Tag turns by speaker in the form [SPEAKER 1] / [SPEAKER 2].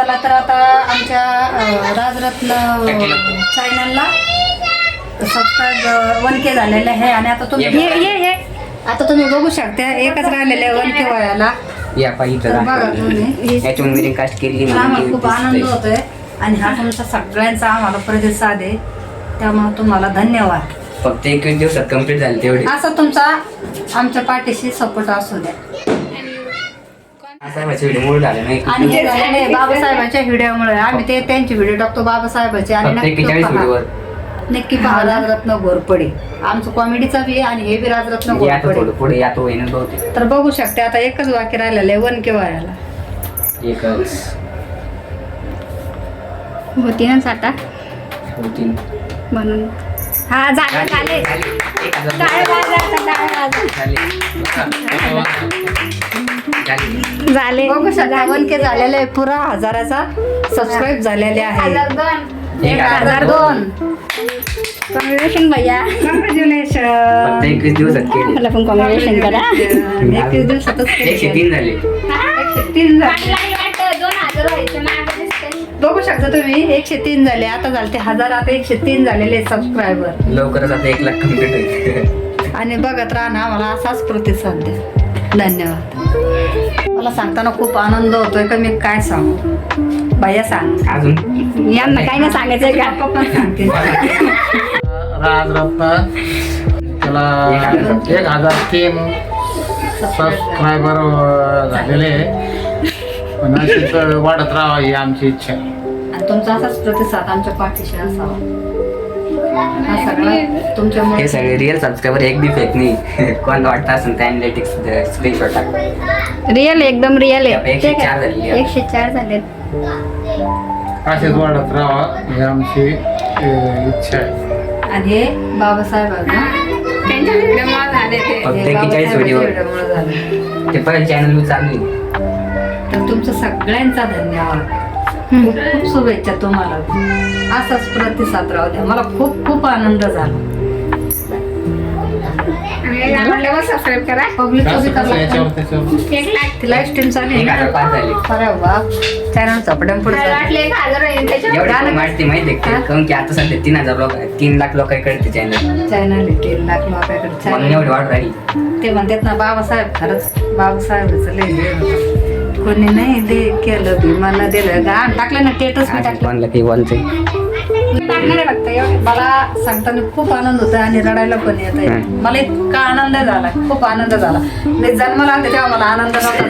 [SPEAKER 1] चला तर आता आमच्या राजरत्न चॅनलला सबस्क्राईब 1K झालेले आहे आणि आता तुम्ही हे आता तुम्ही बघू शकता एकच राहिलेले 1K वयाला.
[SPEAKER 2] या पाहिजे
[SPEAKER 1] तर बघा तुम्ही
[SPEAKER 2] याच्यावर मी कास्ट केली
[SPEAKER 1] आम्हाला खूप आनंद होतोय आणि हा तुमचा सगळ्यांचा आम्हाला प्रतिसाद आहे, त्यामुळे तुम्हाला धन्यवाद.
[SPEAKER 2] फक्त 21 दिवसात कंप्लीट झाले तेवढे.
[SPEAKER 1] असं तुमचा आमच्या पाठीशी सपोर्ट असू द्या.
[SPEAKER 2] साहेबाचे व्हिडिओ मूळ झाले नाही
[SPEAKER 1] आणि हे झाले बाबासाहेबांच्या व्हिडिओमुळे आम्ही ते त्यांचे व्हिडिओ टाकतो बाबासाहेबाचे आणि
[SPEAKER 2] फक्त 41 व्हिडिओवर
[SPEAKER 1] नक्की पहा राजरत्न घोरपडे. आमचं कॉमेडीचा बी आणि हे बी राजरत्न घोरपडे.
[SPEAKER 2] पुढे यातो होईन बहुतेक.
[SPEAKER 1] तर बघू शकते आता एकच बाकी राहिलेलं आहे 1K वयाला.
[SPEAKER 2] एकच
[SPEAKER 3] होती ना साठा
[SPEAKER 2] होती
[SPEAKER 3] म्हणून. हा झाले झाले टाळे वाजवा आता, टाळे वाजवा. झाले
[SPEAKER 1] बघू शकता 1K झालेले आहे, पुरा 1000चा सबस्क्राईब झालेले आहे. 1002
[SPEAKER 3] कॉंग्रॅच्युलेशन भैया.
[SPEAKER 1] कॉंग्रॅच्युलेशन.
[SPEAKER 2] फक्त 21 दिवसात केले.
[SPEAKER 3] मला पण कॉंग्रॅच्युलेशन करा.
[SPEAKER 1] 21 दिवसातच
[SPEAKER 2] 103 झाले.
[SPEAKER 1] 103 झाले. बघू शकता तुम्ही 103 झाले, आता झाले ते 1000, आता 103 झालेले सबस्क्रायबर.
[SPEAKER 2] लवकरच आता 1 लाख कंप्लीट होईल.
[SPEAKER 1] आणि बघत राहा आम्हाला असाच प्रतिसाद द्या. धन्यवाद. मला सांगताना खूप आनंद होतोय का मी काय सांगू. भैया सांग.
[SPEAKER 2] अजून
[SPEAKER 3] यांना काही नाही सांगायचंय का.
[SPEAKER 1] पप्पा पण सांगते.
[SPEAKER 4] राजरत्न त्याला 1003 सबस्क्रायबर झालेले आहे. पण अशीच वाढत राहावं ही आमची इच्छा आहे.
[SPEAKER 1] आणि तुमचा असाच प्रतिसाद आमच्या पाठीशी असावा. हा सगळा तुमच्यामुळे.
[SPEAKER 2] हे सगळे रिअल सबस्क्रायबर एक बी फेक नाही. कोण वाटतं असेल त्या एनालिटिक्स स्क्रीनशॉट टाक.
[SPEAKER 3] रिअल एकदम रिअल आहे.
[SPEAKER 2] 104 झाली.
[SPEAKER 3] 104 झाले.
[SPEAKER 4] अशीच वाढत राहावं ही आमची इच्छा आहे.
[SPEAKER 1] आणि हे बाबासाहेब
[SPEAKER 3] त्यांच्या व्हिडिओमुळे झाले ते.
[SPEAKER 2] फक्त 41 व्हिडिओ
[SPEAKER 1] झालं.
[SPEAKER 2] ते परत चॅनल चालू आहे.
[SPEAKER 1] तर तुमचं सगळ्यांचा धन्यवाद. खूप खूप शुभेच्छा तुम्हाला. असाच प्रतिसाद राहू द्या. मला खूप खूप आनंद झाला.
[SPEAKER 3] सबस्क्राईब करा.
[SPEAKER 1] पब्लिक
[SPEAKER 4] याच्यावर त्याच्यावर
[SPEAKER 3] 1 लाख.
[SPEAKER 1] लाईव्ह स्ट्रीम चालू
[SPEAKER 2] 1005 झाले.
[SPEAKER 1] अरे वा, चॅनल चपड्यान पुढे
[SPEAKER 3] मला वाटलं 1000 होईल त्याच्यावर.
[SPEAKER 2] एवढं माहिती माहिती आहे का? कारण की आता सध्या 3000 लोक 3 लाख लोकांकडे ते चॅनल
[SPEAKER 1] चॅनल 3 लाख लोकांकडे
[SPEAKER 2] म्हणून
[SPEAKER 1] चॅनल.
[SPEAKER 2] एवढी वाढ राहिली.
[SPEAKER 1] ते म्हणतात ना बाबासाहेब, खरंच बाबासाहेबचं लय हे होतं. कोणी नाही दे केलं भीमानं दिलं गाण टाकलं ना, स्टेटस मी टाकलं.
[SPEAKER 2] कोणाला काही बोलते
[SPEAKER 1] टाकणार आहे फक्त एवढं. मला सांगताना खूप आनंद होता आणि रडायला पण येत आहे. मला इतका आनंद झाला, खूप आनंद झाला. मी जन्माला आले तेव्हा मला आनंद नव्हता.